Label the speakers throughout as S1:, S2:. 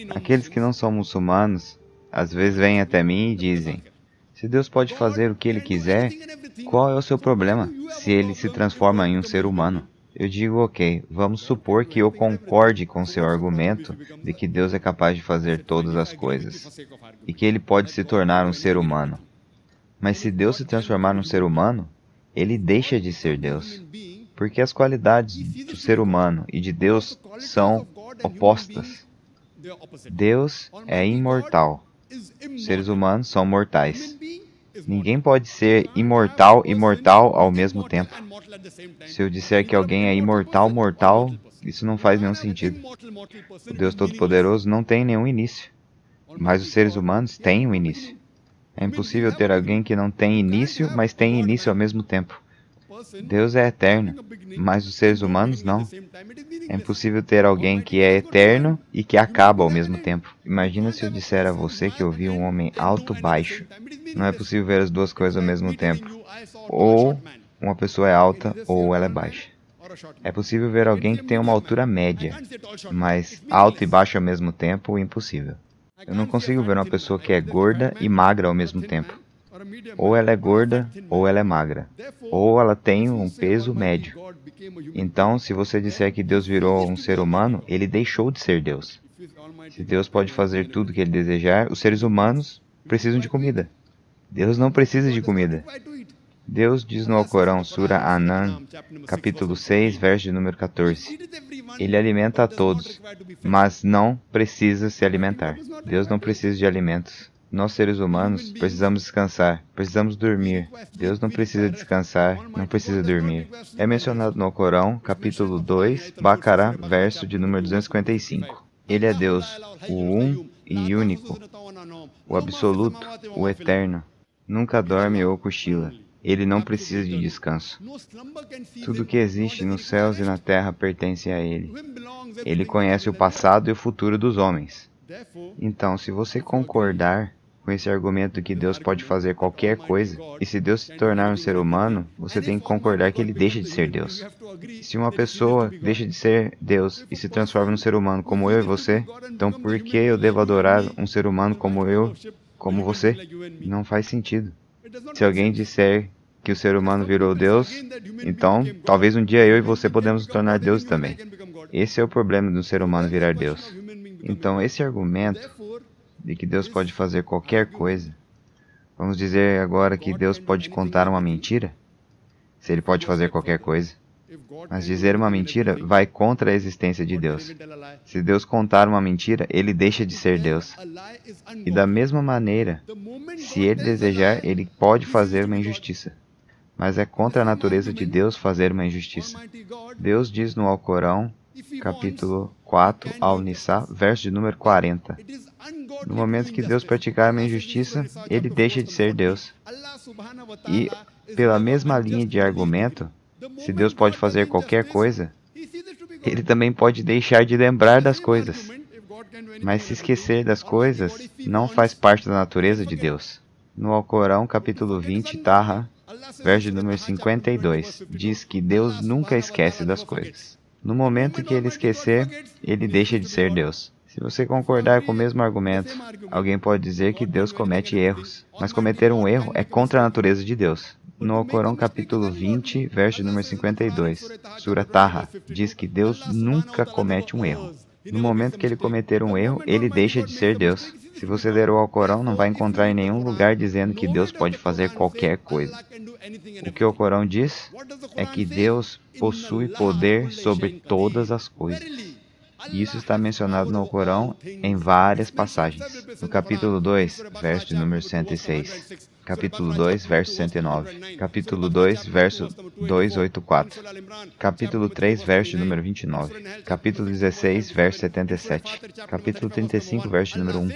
S1: Aqueles que não são muçulmanos, às vezes vêm até mim e dizem: se Deus pode fazer o que Ele quiser, qual é o seu problema se Ele se transforma em um ser humano? Eu digo, ok, vamos supor que eu concorde com seu argumento de que Deus é capaz de fazer todas as coisas e que Ele pode se tornar um ser humano. Mas se Deus se transformar num ser humano, Ele deixa de ser Deus, porque as qualidades do ser humano e de Deus são opostas. Deus é imortal. Os seres humanos são mortais. Ninguém pode ser imortal e mortal ao mesmo tempo. Se eu disser que alguém é imortal, mortal, isso não faz nenhum sentido. O Deus Todo-Poderoso não tem nenhum início, mas os seres humanos têm um início. É impossível ter alguém que não tem início, mas tem início ao mesmo tempo. Deus é eterno, mas os seres humanos não. É impossível ter alguém que é eterno e que acaba ao mesmo tempo. Imagina se eu disser a você que eu vi um homem alto-baixo. Não é possível ver as duas coisas ao mesmo tempo. Ou uma pessoa é alta ou ela é baixa. É possível ver alguém que tem uma altura média, mas alto e baixo ao mesmo tempo, impossível. Eu não consigo ver uma pessoa que é gorda e magra ao mesmo tempo. Ou ela é gorda, ou ela é magra. Ou ela tem um peso médio. Então, se você disser que Deus virou um ser humano, ele deixou de ser Deus. Se Deus pode fazer tudo o que ele desejar, os seres humanos precisam de comida. Deus não precisa de comida. Deus diz no Alcorão, Sura An-Nam, capítulo 6, verso de número 14. Ele alimenta a todos, mas não precisa se alimentar. Deus não precisa de alimentos. Nós, seres humanos, precisamos descansar, precisamos dormir. Deus não precisa descansar, não precisa dormir. É mencionado no Alcorão, capítulo 2, Bacará, verso de número 255. Ele é Deus, o um e único, o absoluto, o eterno. Nunca dorme ou cochila. Ele não precisa de descanso. Tudo que existe nos céus e na terra pertence a Ele. Ele conhece o passado e o futuro dos homens. Então, se você concordar com esse argumento que Deus pode fazer qualquer coisa, e se Deus se tornar um ser humano, você tem que concordar que ele deixa de ser Deus. Se uma pessoa deixa de ser Deus e se transforma num ser humano como eu e você, então por que eu devo adorar um ser humano como eu, como você? Não faz sentido. Se alguém disser que o ser humano virou Deus, então talvez um dia eu e você podemos nos tornar Deus também. Esse é o problema do ser humano virar Deus. Então, esse argumento de que Deus pode fazer qualquer coisa, vamos dizer agora que Deus pode contar uma mentira? Se ele pode fazer qualquer coisa. Mas dizer uma mentira vai contra a existência de Deus. Se Deus contar uma mentira, ele deixa de ser Deus. E da mesma maneira, se ele desejar, ele pode fazer uma injustiça. Mas é contra a natureza de Deus fazer uma injustiça. Deus diz no Alcorão, capítulo 4, Al-Nisa, verso de número 40. No momento que Deus praticar uma injustiça, ele deixa de ser Deus. E, pela mesma linha de argumento, se Deus pode fazer qualquer coisa, ele também pode deixar de lembrar das coisas. Mas se esquecer das coisas, não faz parte da natureza de Deus. No Alcorão, capítulo 20, Taha, verso de número 52, diz que Deus nunca esquece das coisas. No momento que ele esquecer, ele deixa de ser Deus. Se você concordar com o mesmo argumento, alguém pode dizer que Deus comete erros, mas cometer um erro é contra a natureza de Deus. No Alcorão, capítulo 20, verso número 52, Sura Taha, diz que Deus nunca comete um erro. No momento que ele cometer um erro, ele deixa de ser Deus. Se você ler o Alcorão, não vai encontrar em nenhum lugar dizendo que Deus pode fazer qualquer coisa. O que o Alcorão diz é que Deus possui poder sobre todas as coisas. E isso está mencionado no Alcorão em várias passagens. No capítulo 2, verso de número 106. Capítulo 2, verso 109. Capítulo 2, verso 284. Capítulo 3, verso de número 29. Capítulo 16, verso 77. Capítulo 35, verso de número 1.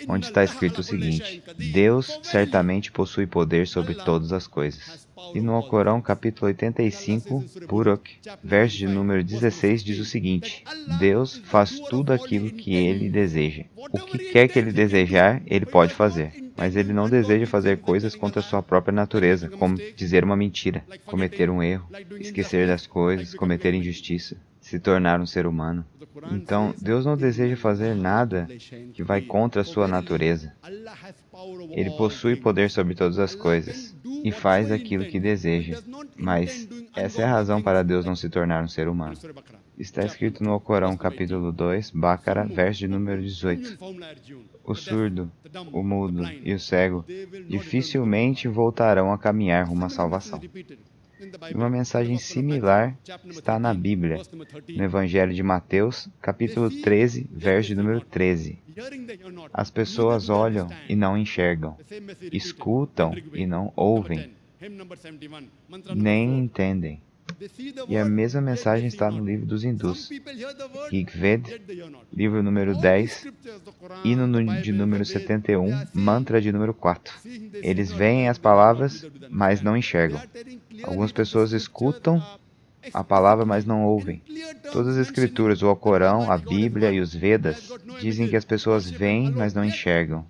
S1: Onde está escrito o seguinte: Deus certamente possui poder sobre todas as coisas. E no Alcorão, capítulo 85, Buraq, verso de número 16, diz o seguinte: Deus faz tudo aquilo que ele deseja. O que quer que ele desejar, ele pode fazer. Mas ele não deseja fazer coisas contra a sua própria natureza, como dizer uma mentira, cometer um erro, esquecer das coisas, cometer injustiça. Se se tornar um ser humano. Então, Deus não deseja fazer nada que vai contra a sua natureza. Ele possui poder sobre todas as coisas e faz aquilo que deseja. Mas essa é a razão para Deus não se tornar um ser humano. Está escrito no Alcorão, capítulo 2, Baqara, verso de número 18. O surdo, o mudo e o cego dificilmente voltarão a caminhar rumo à salvação. E uma mensagem similar está na Bíblia, no Evangelho de Mateus, capítulo 13, verso de número 13. As pessoas olham e não enxergam, escutam e não ouvem, nem entendem. E a mesma mensagem está no livro dos hindus, Rig Veda, livro número 10, hino de número 71, mantra de número 4. Eles veem as palavras, mas não enxergam. Algumas pessoas escutam a palavra, mas não ouvem. Todas as escrituras, o Alcorão, a Bíblia e os Vedas, dizem que as pessoas veem, mas não enxergam.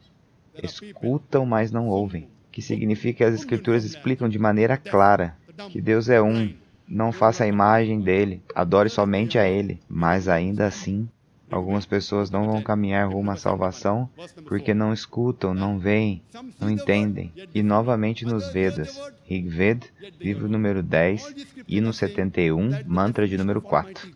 S1: Escutam, mas não ouvem. Que significa que as escrituras explicam de maneira clara que Deus é um. Não faça a imagem dele, adore somente a ele. Mas ainda assim, algumas pessoas não vão caminhar rumo à salvação porque não escutam, não veem, não entendem. E novamente nos Vedas, Rig Veda, livro número 10, hino 71, mantra de número 4.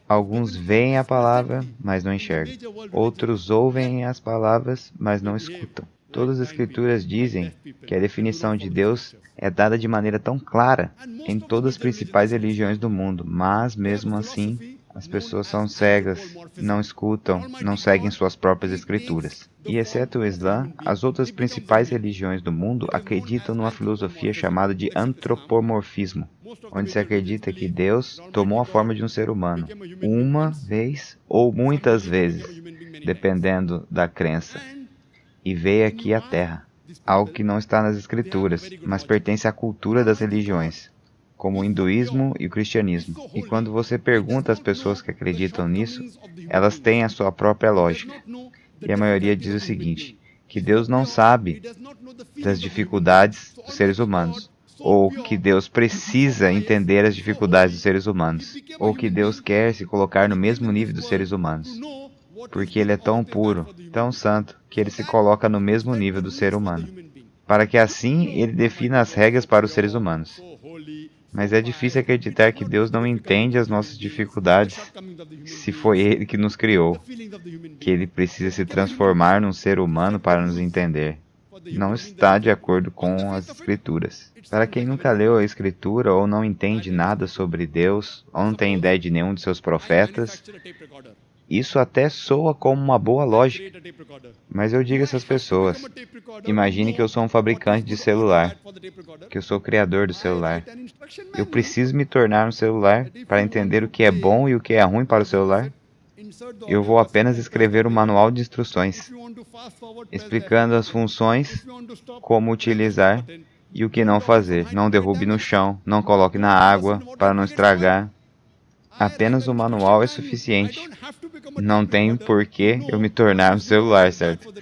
S1: Alguns veem a palavra, mas não enxergam. Outros ouvem as palavras, mas não escutam. Todas as escrituras dizem que a definição de Deus é dada de maneira tão clara em todas as principais religiões do mundo, mas mesmo assim as pessoas são cegas, não escutam, não seguem suas próprias escrituras. E exceto o Islã, as outras principais religiões do mundo acreditam numa filosofia chamada de antropomorfismo, onde se acredita que Deus tomou a forma de um ser humano, uma vez ou muitas vezes, dependendo da crença, e veio aqui à Terra, algo que não está nas escrituras, mas pertence à cultura das religiões, como o hinduísmo e o cristianismo. E quando você pergunta às pessoas que acreditam nisso, elas têm a sua própria lógica. E a maioria diz o seguinte, que Deus não sabe das dificuldades dos seres humanos, ou que Deus precisa entender as dificuldades dos seres humanos, ou que Deus quer se colocar no mesmo nível dos seres humanos, porque Ele é tão puro, tão santo, que Ele se coloca no mesmo nível do ser humano, para que assim Ele defina as regras para os seres humanos. Mas é difícil acreditar que Deus não entende as nossas dificuldades, se foi Ele que nos criou, que Ele precisa se transformar num ser humano para nos entender. Não está de acordo com as Escrituras. Para quem nunca leu a Escritura ou não entende nada sobre Deus, ou não tem ideia de nenhum de seus profetas, isso até soa como uma boa lógica, mas eu digo a essas pessoas, imagine que eu sou um fabricante de celular, que eu sou o criador do celular. Eu preciso me tornar um celular para entender o que é bom e o que é ruim para o celular? Eu vou apenas escrever um manual de instruções, explicando as funções, como utilizar e o que não fazer. Não derrube no chão, não coloque na água para não estragar. Apenas o manual é suficiente. Não tem por que eu me tornar um celular, certo?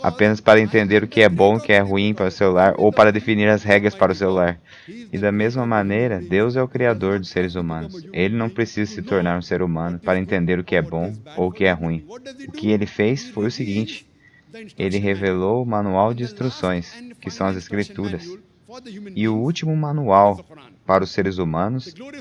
S1: Apenas para entender o que é bom e o que é ruim para o celular, ou para definir as regras para o celular. E da mesma maneira, Deus é o Criador dos seres humanos. Ele não precisa se tornar um ser humano para entender o que é bom ou o que é ruim. O que ele fez foi o seguinte: ele revelou o manual de instruções, que são as Escrituras. E o último manual para os seres humanos